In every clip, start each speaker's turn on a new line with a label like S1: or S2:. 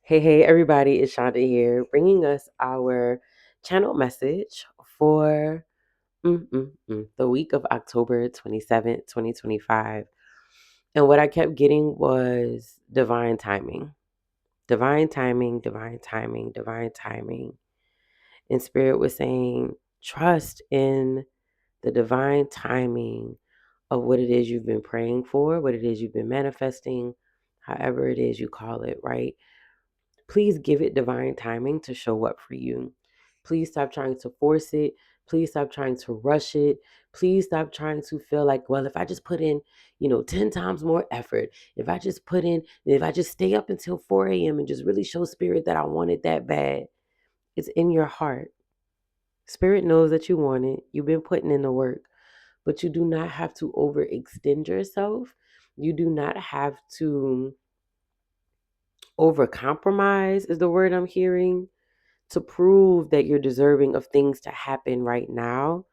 S1: Hey, everybody, it's Shonda here, bringing us our channel message for the week of October 27th, 2025. And what I kept getting was divine timing. Divine timing, divine timing, divine timing. And Spirit was saying, trust in the divine timing of what it is you've been praying for, what it is you've been manifesting, however it is you call it, right? Please give it divine timing to show up for you. Please stop trying to force it. Please stop trying to rush it. Please stop trying to feel like, well, if I just put in, 10 times more effort, if I just stay up until 4 a.m. and just really show Spirit that I want it that bad, it's in your heart. Spirit knows that you want it. You've been putting in the work, but you do not have to overextend yourself. You do not have to overcompromise, is the word I'm hearing, to prove that you're deserving of things to happen right now.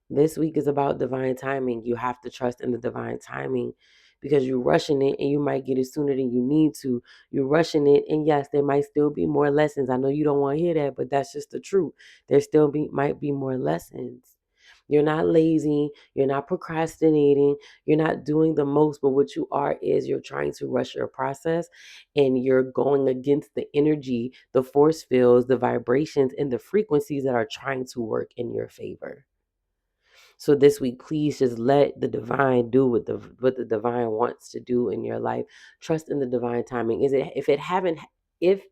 S1: This week is about divine timing. You have to trust in the divine timing because you're rushing it and you might get it sooner than you need to. You're rushing it, and yes, there might still be more lessons. I know you don't want to hear that, but that's just the truth. Might be more lessons. You're not lazy, you're not procrastinating, you're not doing the most, but what you are is you're trying to rush your process and you're going against the energy, the force fields, the vibrations, and the frequencies that are trying to work in your favor. So this week, please just let the divine do what the divine wants to do in your life. Trust in the divine timing. If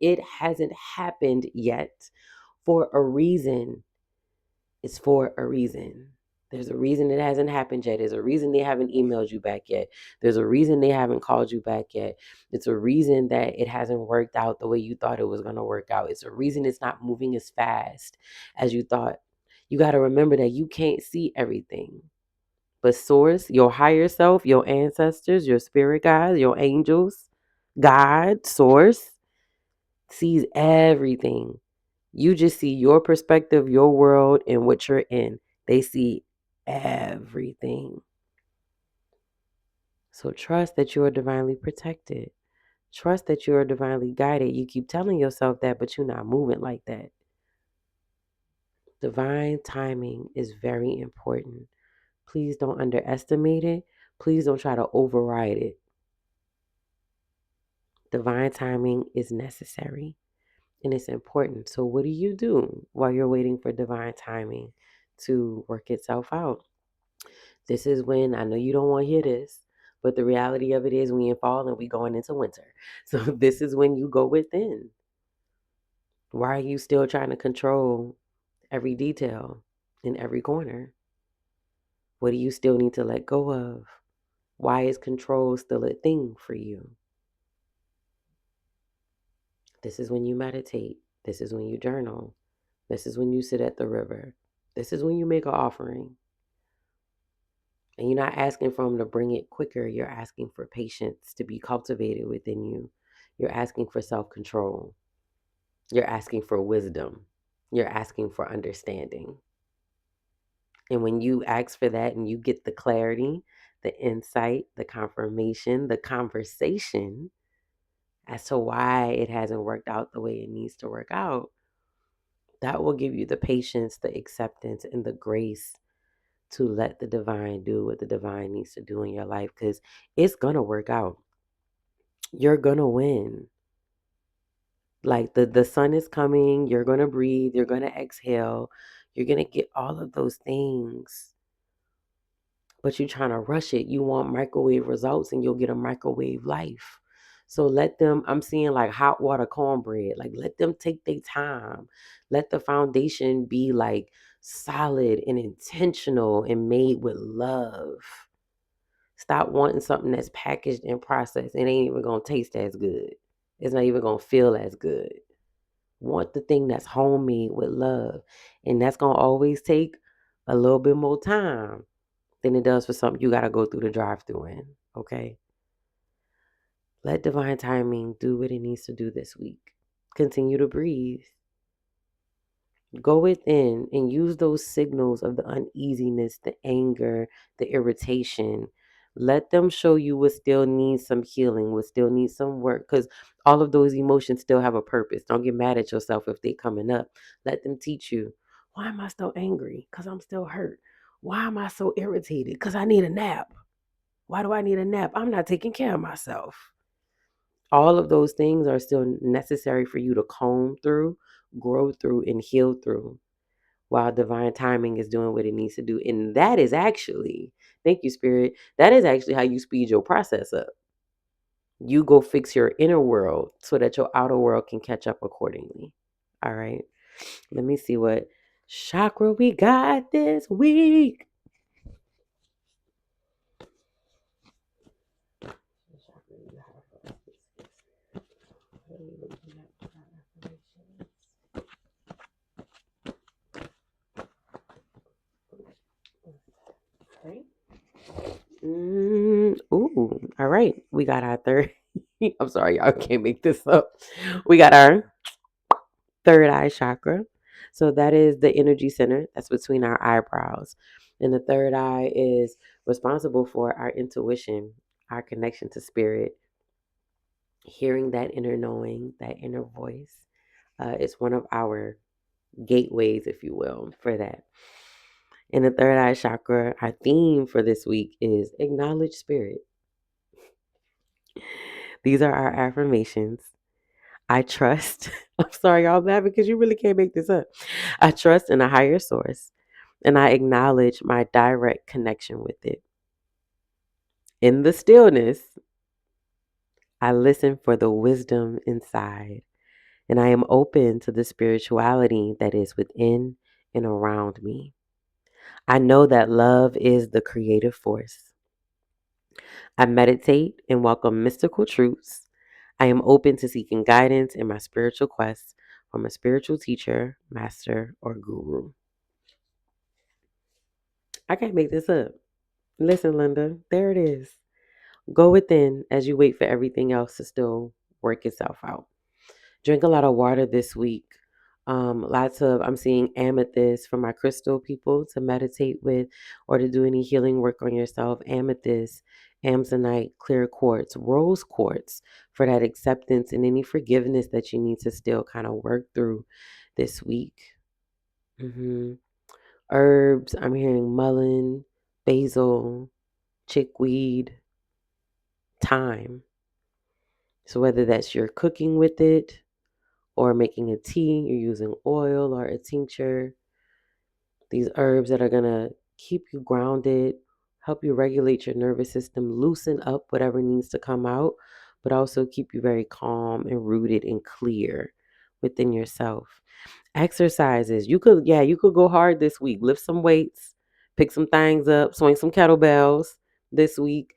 S1: it hasn't happened yet, for a reason, it's for a reason. There's a reason it hasn't happened yet. There's a reason they haven't emailed you back yet. There's a reason they haven't called you back yet. It's a reason that it hasn't worked out the way you thought it was going to work out. It's a reason it's not moving as fast as you thought. You got to remember that you can't see everything. But source, your higher self, your ancestors, your spirit guides, your angels, God, source, sees everything. You just see your perspective, your world, and what you're in. They see everything. So trust that you are divinely protected. Trust that you are divinely guided. You keep telling yourself that, but you're not moving like that. Divine timing is very important. Please don't underestimate it. Please don't try to override it. Divine timing is necessary and it's important. So, what do you do while you're waiting for divine timing to work itself out? This is when, I know you don't want to hear this, but the reality of it is we in fall and we going into winter. So, this is when you go within. Why are you still trying to control every detail in every corner? What do you still need to let go of? Why is control still a thing for you? This is when you meditate. This is when you journal. This is when you sit at the river. This is when you make an offering. And you're not asking for them to bring it quicker. You're asking for patience to be cultivated within you. You're asking for self-control. You're asking for wisdom. You're asking for understanding. And when you ask for that and you get the clarity, the insight, the confirmation, the conversation as to why it hasn't worked out the way it needs to work out, that will give you the patience, the acceptance, and the grace to let the divine do what the divine needs to do in your life, because it's going to work out. You're going to win. Like the sun is coming, you're going to breathe, you're going to exhale, you're going to get all of those things. But you're trying to rush it. You want microwave results and you'll get a microwave life. So let them, I'm seeing like hot water cornbread, like let them take their time. Let the foundation be like solid and intentional and made with love. Stop wanting something that's packaged and processed. It ain't even going to taste as good. It's not even going to feel as good. Want the thing that's homemade with love. And that's going to always take a little bit more time than it does for something you got to go through the drive-through in. Okay? Let divine timing do what it needs to do this week. Continue to breathe. Go within and use those signals of the uneasiness, the anger, the irritation. Let them show you what still needs some healing, what still needs some work, because all of those emotions still have a purpose. Don't get mad at yourself if they coming up. Let them teach you. Why am I still angry? Because I'm still hurt. Why am I so irritated? Because I need a nap. Why do I need a nap? I'm not taking care of myself. All of those things are still necessary for you to comb through, grow through, and heal through while divine timing is doing what it needs to do. And that is actually, thank you, Spirit, that is actually how you speed your process up. You go fix your inner world so that your outer world can catch up accordingly. All right. Let me see what chakra we got this week. Okay. Ooh, all right. We got our third. I'm sorry, y'all can't make this up. We got our third eye chakra. So that is the energy center that's between our eyebrows. And the third eye is responsible for our intuition, our connection to spirit, hearing that inner knowing, that inner voice. It's one of our gateways, if you will, for that. In the third eye chakra, our theme for this week is acknowledge spirit. These are our affirmations. I trust. I'm sorry, y'all laughing because you really can't make this up. I trust in a higher source and I acknowledge my direct connection with it. In the stillness, I listen for the wisdom inside and I am open to the spirituality that is within and around me. I know that love is the creative force. I meditate and welcome mystical truths. I am open to seeking guidance in my spiritual quest from a spiritual teacher, master, or guru. I can't make this up. Listen, Linda, there it is. Go within as you wait for everything else to still work itself out. Drink a lot of water this week. I'm seeing amethyst for my crystal people to meditate with or to do any healing work on yourself. Amethyst, amazonite, clear quartz, rose quartz for that acceptance and any forgiveness that you need to still kind of work through this week. hmm Herbs, I'm hearing mullein, basil, chickweed, thyme. So whether that's you're cooking with it or making a tea, you're using oil or a tincture, these herbs that are going to keep you grounded, help you regulate your nervous system, loosen up whatever needs to come out, but also keep you very calm and rooted and clear within yourself. Exercises. You could go hard this week. Lift some weights, pick some things up, swing some kettlebells this week.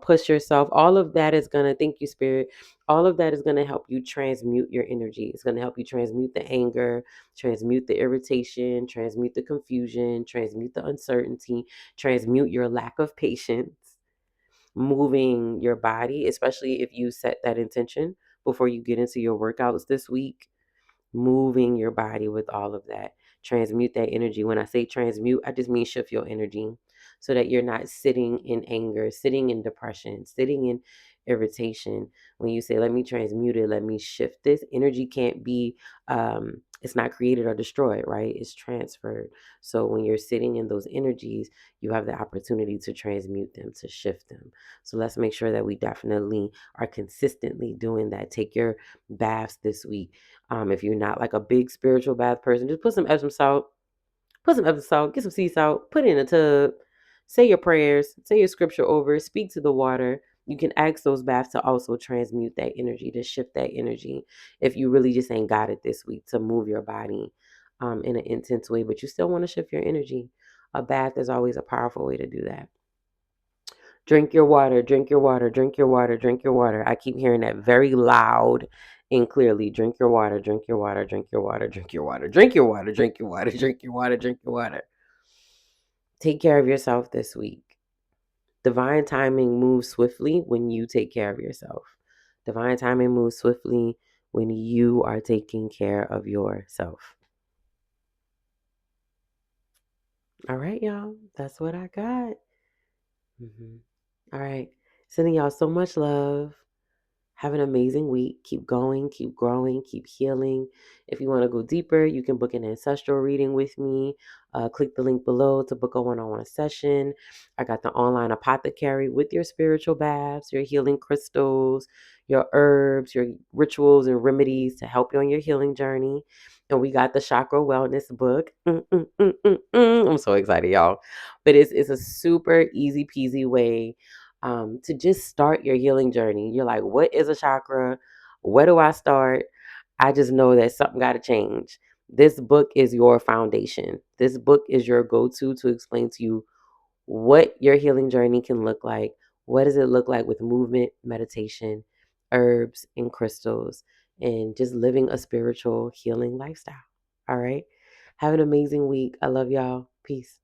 S1: Push yourself. All of that is gonna, thank you, Spirit. All of that is gonna help you transmute your energy. It's gonna help you transmute the anger, transmute the irritation, transmute the confusion, transmute the uncertainty, transmute your lack of patience, moving your body, especially if you set that intention before you get into your workouts this week, moving your body with all of that. Transmute that energy. When I say transmute, I just mean shift your energy so that you're not sitting in anger, sitting in depression, sitting in irritation. When you say, let me transmute it, let me shift this, energy can't be, it's not created or destroyed, right? It's transferred. So when you're sitting in those energies, you have the opportunity to transmute them, to shift them. So let's make sure that we definitely are consistently doing that. Take your baths this week. If you're not like a big spiritual bath person, just put some Epsom salt, get some sea salt, put it in a tub, say your prayers, say your scripture over, speak to the water. You can ask those baths to also transmute that energy, to shift that energy. If you really just ain't got it this week, to move your body in an intense way, but you still want to shift your energy, a bath is always a powerful way to do that. Drink your water, drink your water, drink your water, drink your water. I keep hearing that very loud and clearly. Drink your water, drink your water, drink your water, drink your water, drink your water, drink your water, drink your water, drink your water. Take care of yourself this week. Divine timing moves swiftly when you take care of yourself. Divine timing moves swiftly when you are taking care of yourself. All right, y'all. That's what I got. All right. Sending y'all so much love. Have an amazing week. Keep going, keep growing, keep healing. If you want to go deeper, you can book an ancestral reading with me. Click the link below to book a one-on-one session. I got the online apothecary with your spiritual baths, your healing crystals, your herbs, your rituals and remedies to help you on your healing journey. And we got the chakra wellness book. I'm so excited, y'all. But it's a super easy peasy way to just start your healing journey. You're like, what is a chakra? Where do I start? I just know that something got to change. This book is your foundation. This book is your go to explain to you what your healing journey can look like. What does it look like with movement, meditation, herbs, and crystals, and just living a spiritual healing lifestyle? All right. Have an amazing week. I love y'all. Peace.